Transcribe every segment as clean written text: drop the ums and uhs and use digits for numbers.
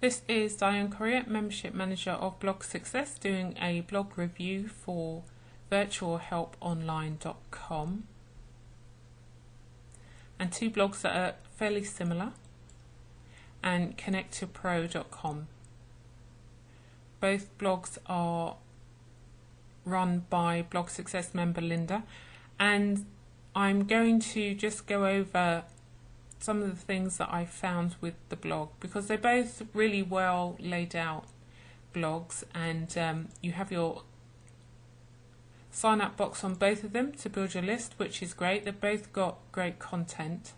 This is Diane Correa, Membership Manager of Blog Success, doing a blog review for virtualhelponline.com, and two blogs that are fairly similar, and Connet2pro.com. Both blogs are run by Blog Success member Linda, and I'm going to just go over some of the things that I found with the blog, because they're both really well laid out blogs, and you have your sign up box on both of them to build your list, which is great. They've both got great content.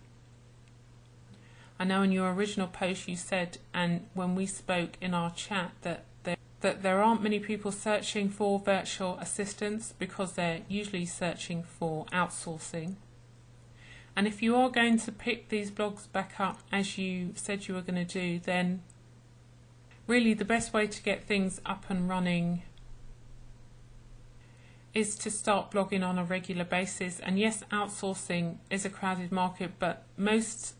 I know in your original post you said, and when we spoke in our chat, that there aren't many people searching for virtual assistants because they're usually searching for outsourcing. And if you are going to pick these blogs back up as you said you were going to do, then really the best way to get things up and running is to start blogging on a regular basis. And yes, outsourcing is a crowded market, but most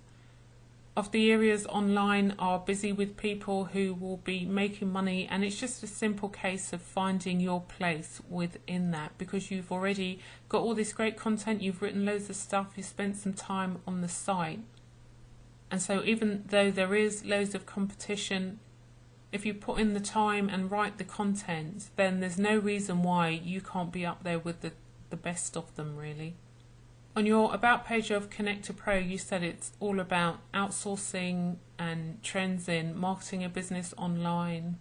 of the areas online are busy with people who will be making money, and it's just a simple case of finding your place within that, because you've already got all this great content, you've written loads of stuff, you've spent some time on the site. And so even though there is loads of competition, if you put in the time and write the content, then there's no reason why you can't be up there with the best of them, really. On your About page of Connet2pro, you said it's all about outsourcing and trends in marketing a business online,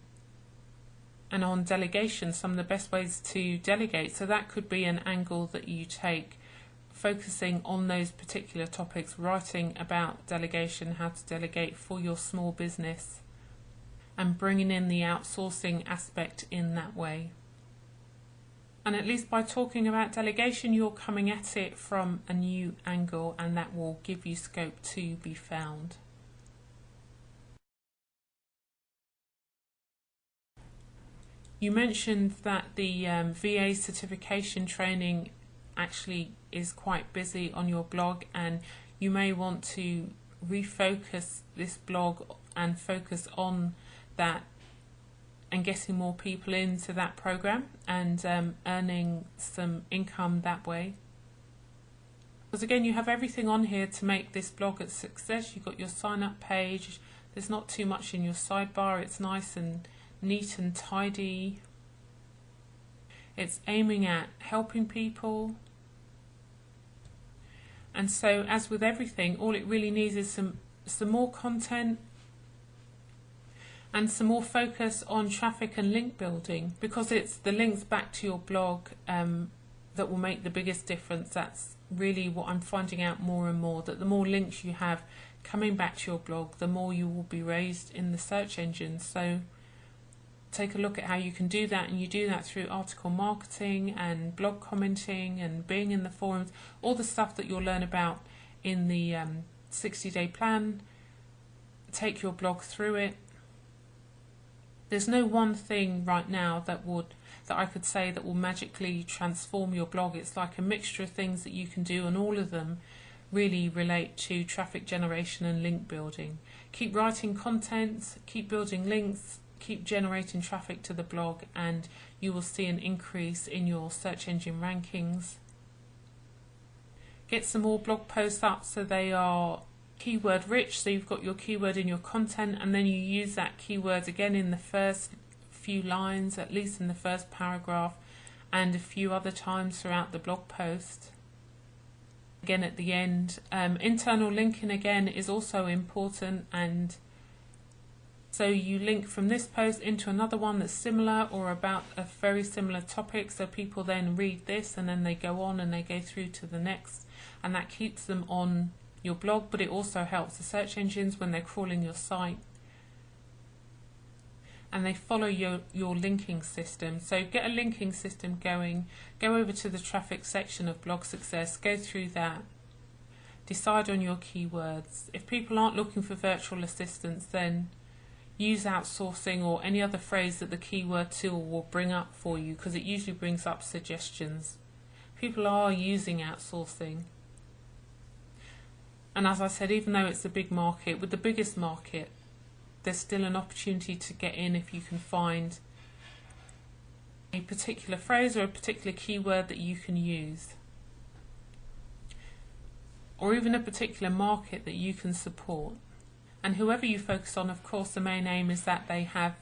and on delegation, some of the best ways to delegate. So that could be an angle that you take, focusing on those particular topics, writing about delegation, how to delegate for your small business, and bringing in the outsourcing aspect in that way. And at least by talking about delegation, you're coming at it from a new angle, and that will give you scope to be found. You mentioned that the VA certification training actually is quite busy on your blog, and you may want to refocus this blog and focus on that and getting more people into that program and earning some income that way. Because again, you have everything on here to make this blog a success. You've got your sign up page, there's not too much in your sidebar, it's nice and neat and tidy. It's aiming at helping people. And so, as with everything, all it really needs is some more content and some more focus on traffic and link building, because it's the links back to your blog that will make the biggest difference. That's really what I'm finding out more and more, that the more links you have coming back to your blog, the more you will be raised in the search engine. So take a look at how you can do that, and you do that through article marketing and blog commenting and being in the forums, all the stuff that you'll learn about in the 60-day plan. Take your blog through it. There's no one thing right now that I could say that will magically transform your blog. It's like a mixture of things that you can do, and all of them really relate to traffic generation and link building. Keep writing content, keep building links, keep generating traffic to the blog, and you will see an increase in your search engine rankings. Get some more blog posts up so they are keyword rich, so you've got your keyword in your content, and then you use that keyword again in the first few lines, at least in the first paragraph, and a few other times throughout the blog post. Again at the end. Internal linking again is also important, and so you link from this post into another one that's similar or about a very similar topic, so people then read this and then they go on and they go through to the next, and that keeps them on your blog, but it also helps the search engines when they're crawling your site, and they follow your linking system. So get a linking system going, go over to the traffic section of Blog Success, go through that, decide on your keywords. If people aren't looking for virtual assistants, then use outsourcing or any other phrase that the keyword tool will bring up for you, because it usually brings up suggestions. People are using outsourcing. And as I said, even though it's a big market, with the biggest market there's still an opportunity to get in if you can find a particular phrase or a particular keyword that you can use, or even a particular market that you can support. And whoever you focus on, of course, the main aim is that they have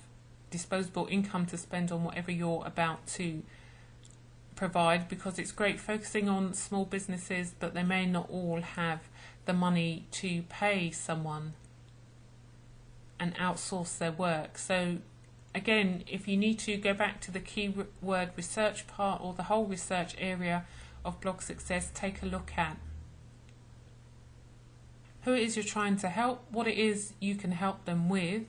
disposable income to spend on whatever you're about to provide, because it's great focusing on small businesses, but they may not all have the money to pay someone and outsource their work. So again, if you need to go back to the keyword research part or the whole research area of blog success, take a look at who it is you're trying to help, what it is you can help them with,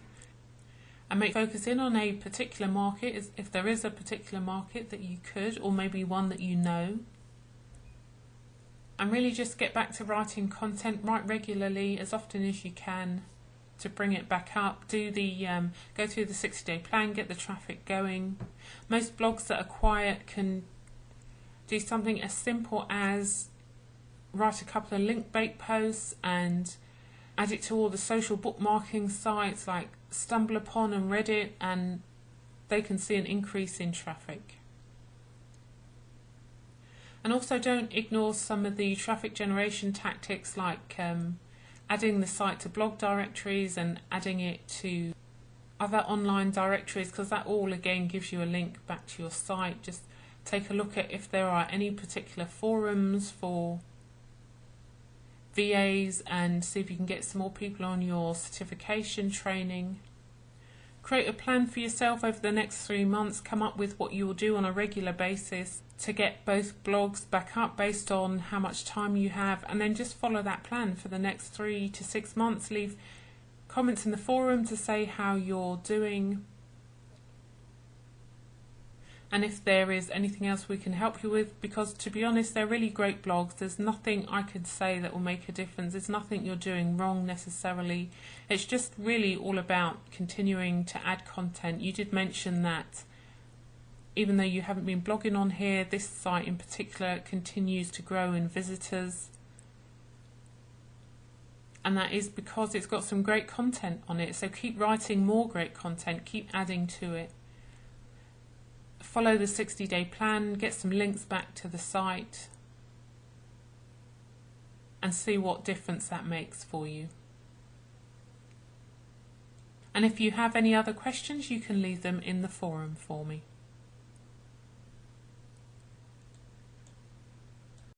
and focus in on a particular market, if there is a particular market that you could, or maybe one that you know. And really just get back to writing content, write regularly as often as you can to bring it back up. Do the go through the 60-day plan, get the traffic going. Most blogs that are quiet can do something as simple as write a couple of link bait posts and add it to all the social bookmarking sites like StumbleUpon and Reddit, and they can see an increase in traffic. And also don't ignore some of the traffic generation tactics like adding the site to blog directories and adding it to other online directories, because that all again gives you a link back to your site. Just take a look at if there are any particular forums for VAs and see if you can get some more people on your certification training. Create a plan for yourself over the next 3 months. Come up with what you will do on a regular basis to get both blogs back up based on how much time you have, and then just follow that plan for the next 3 to 6 months. Leave comments in the forum to say how you're doing, and if there is anything else we can help you with, because to be honest, they're really great blogs. There's nothing I could say that will make a difference. There's nothing you're doing wrong necessarily. It's just really all about continuing to add content. You did mention that even though you haven't been blogging on here, this site in particular continues to grow in visitors, and that is because it's got some great content on it. So keep writing more great content, keep adding to it. Follow the 60-day plan, get some links back to the site, and see what difference that makes for you. And if you have any other questions, you can leave them in the forum for me.